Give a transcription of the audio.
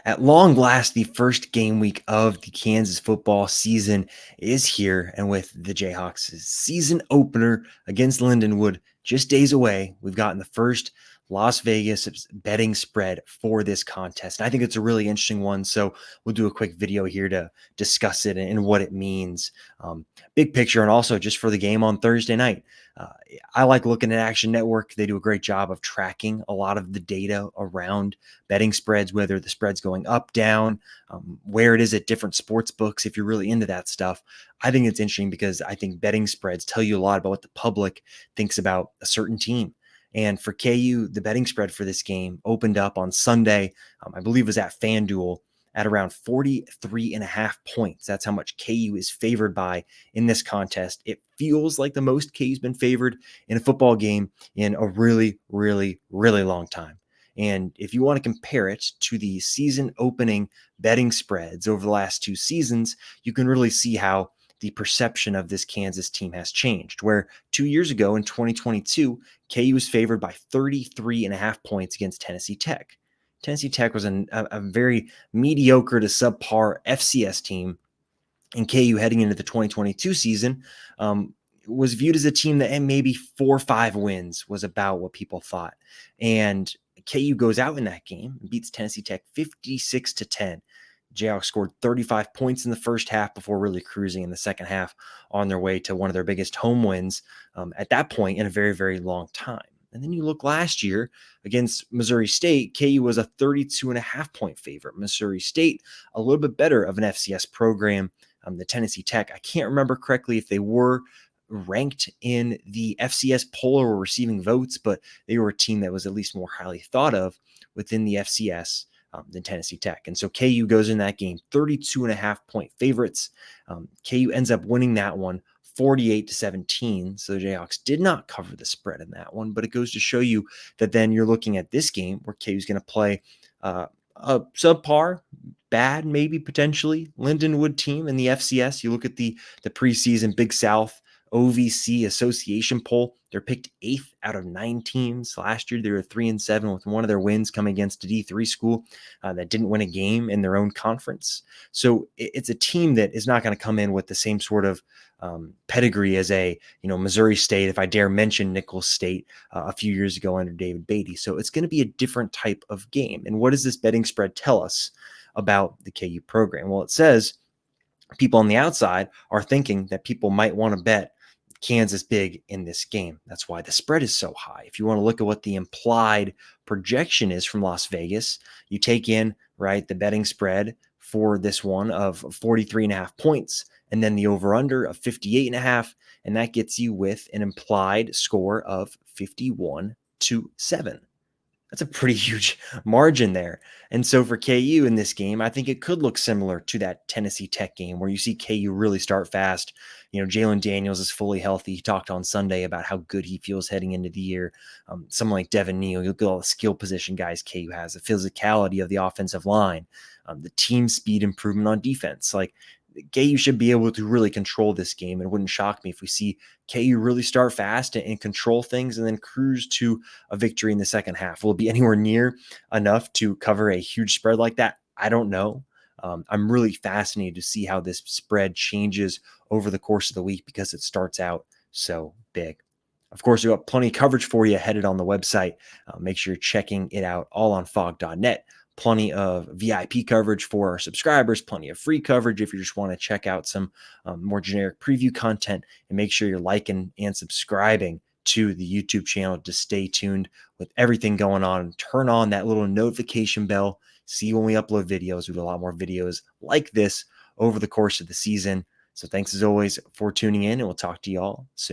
At long last, the first game week of the Kansas football season is here. And with the Jayhawks' season opener against Lindenwood just days away, we've gotten the first Las Vegas betting spread for this contest. And I think it's a really interesting one. So we'll do a quick video here to discuss it and what it means. Big picture, and also just for the game on Thursday night. Uh, I like looking at Action Network. They do a great job of tracking a lot of the data around betting spreads, whether the spread's going up, down, where it is at different sports books. If you're really into that stuff, I think it's interesting because I think betting spreads tell you a lot about what the public thinks about a certain team. And for KU, the betting spread for this game opened up on Sunday, I believe it was at FanDuel, at around 43 and a half points. That's how much KU is favored by in this contest. It feels like the most KU's been favored in a football game in a really, really, really long time. And if you want to compare it to the season opening betting spreads over the last two seasons, you can really see how the perception of this Kansas team has changed. Where 2 years ago in 2022, KU was favored by 33 and a half points against Tennessee Tech. Tennessee Tech was a very mediocre to subpar FCS team, and KU heading into the 2022 season was viewed as a team that maybe 4 or 5 wins was about what people thought. And KU goes out in that game and beats Tennessee Tech 56-10. Jayhawks scored 35 points in the first half before really cruising in the second half on their way to one of their biggest home wins at that point in a very, very long time. And then you look last year against Missouri State, KU was a 32 and a half point favorite. Missouri State, a little bit better of an FCS program. The Tennessee Tech, I can't remember correctly if they were ranked in the FCS poll or were receiving votes, but they were a team that was at least more highly thought of within the FCS than Tennessee Tech. And so KU goes in that game 32 and a half point favorites. KU ends up winning that one 48-17. So the Jayhawks did not cover the spread in that one, but it goes to show you that then you're looking at this game where KU is going to play a subpar, bad, maybe potentially Lindenwood team in the FCS. You look at the preseason Big South OVC Association poll. They're picked 8th out of 9 teams. Last year, they were 3-7 with one of their wins coming against a D3 school that didn't win a game in their own conference. So it's a team that is not going to come in with the same sort of pedigree as a Missouri State, if I dare mention Nicholls State a few years ago under David Beatty. So it's going to be a different type of game. And what does this betting spread tell us about the KU program? Well, it says people on the outside are thinking that people might want to bet Kansas big in this game. That's why the spread is so high. If you want to look at what the implied projection is from Las Vegas, you take in, right, the betting spread for this one of 43 and a half points, and then the over-under of 58 and a half, and that gets you with an implied score of 51-7. That's a pretty huge margin there. And so for KU in this game, I think it could look similar to that Tennessee Tech game where you see KU really start fast. Jalen Daniels is fully healthy. He talked on Sunday about how good he feels heading into the year. Someone like Devin Neal, you look at all the skill position guys KU has, the physicality of the offensive line, the team speed improvement on defense. Like, KU should be able to really control this game. It wouldn't shock me if we see KU really start fast and control things and then cruise to a victory in the second half. Will it be anywhere near enough to cover a huge spread like that? I don't know. I'm really fascinated to see how this spread changes over the course of the week because it starts out so big. Of course, we've got plenty of coverage for you headed on the website. Make sure you're checking it out all on fog.net. Plenty of VIP coverage for our subscribers, plenty of free coverage if you just want to check out some more generic preview content, and make sure you're liking and subscribing to the YouTube channel to stay tuned with everything going on. Turn on that little notification bell. See when we upload videos. We do a lot more videos like this over the course of the season. So thanks as always for tuning in, and we'll talk to you all soon.